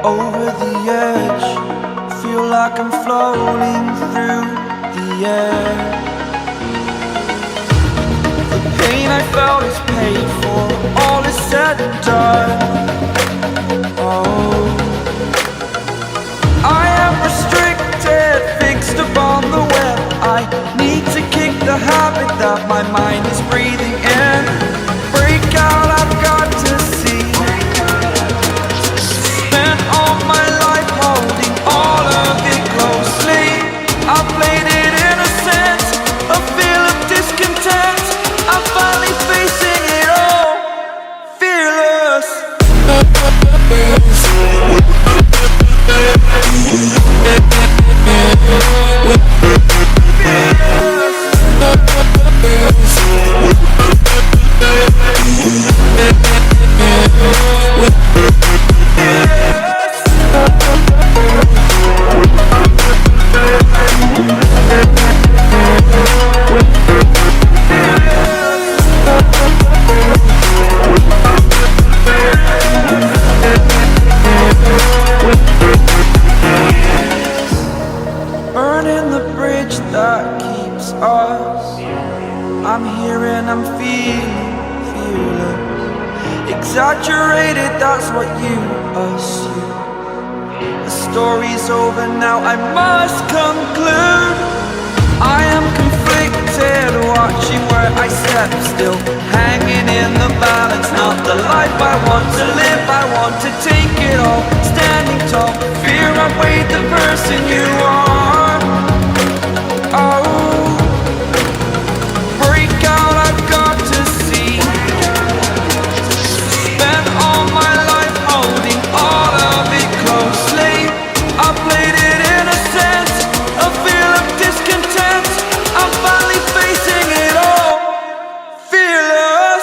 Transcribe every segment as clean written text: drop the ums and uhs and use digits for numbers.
over the edge. Feel like I'm floating through the air. The pain I felt is paid for, all is said and done. Oh, I am restricted, fixed upon the web. I need to kick the habit that my mind is breathing in. Break out, I've got to see. Spent all my life holding all of it closely. I played it innocent, a feel of discontent. I'm finally facing it all, fearless. Burning the bridge that keeps us. I'm here and I'm feeling fearless. Exaggerated, that's what you assume. The story's over now, I must conclude. I am conflicted, watching where I step still, hanging in the balance. Not the life I want to live, I want to take it all. Standing tall, fear outweighed the person you are. Oh, break out, I've got to see. Spent all my life holding all of it closely. I played it innocent, a feel of discontent. I'm finally facing it all, fearless.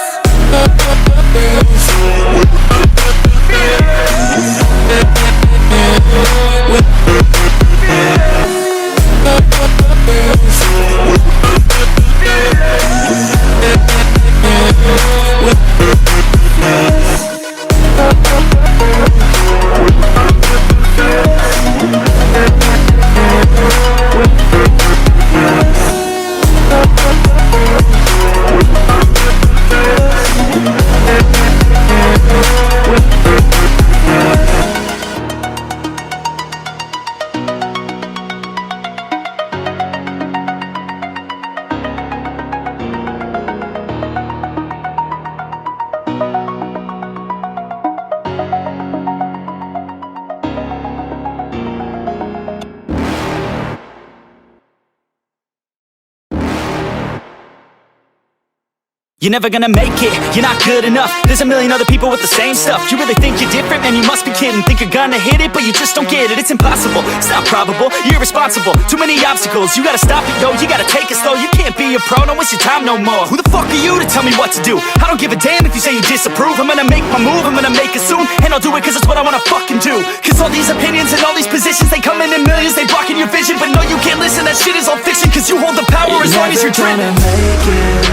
You're never gonna make it, you're not good enough. There's a million other people with the same stuff. You really think you're different? Man, you must be kidding. Think you're gonna hit it, but you just don't get it. It's impossible, it's not probable, you're irresponsible. Too many obstacles, you gotta stop it, yo. You gotta take it slow, you can't be a pro. Don't waste your time no more. Who the fuck are you to tell me what to do? I don't give a damn if you say you disapprove. I'm gonna make my move, I'm gonna make it soon. And I'll do it cause it's what I wanna fucking do. Cause all these opinions and all these positions, they come in millions, they blocking your vision. But no, you can't listen, that shit is all fiction. Cause you hold the power as long as you're dreaming. Make it.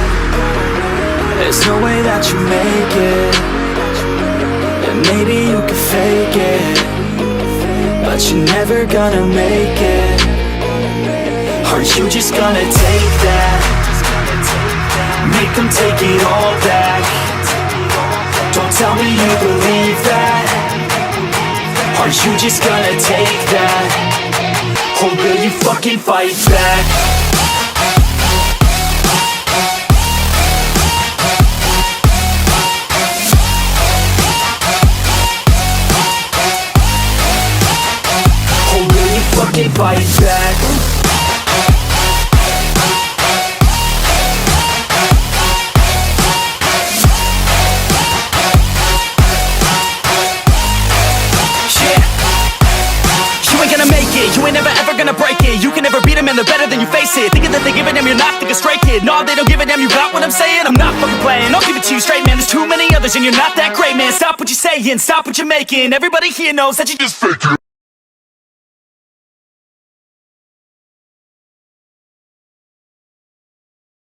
There's no way that you make it. And maybe you can fake it, but you're never gonna make it. Aren't you just gonna take that? Make them take it all back. Don't tell me you believe that. Aren't you just gonna take that? Or will you fucking fight back? Fucking fight back. Yeah. You ain't gonna make it, you ain't never ever gonna break it. You can never beat them and they're better than you face it. Thinking that they give a damn, you're not, think a straight kid. No, they don't give a damn, you got what I'm saying? I'm not fucking playing, I'll give it to you straight, man. There's too many others and you're not that great, man. Stop what you're saying, stop what you're making. Everybody here knows that you just fake it.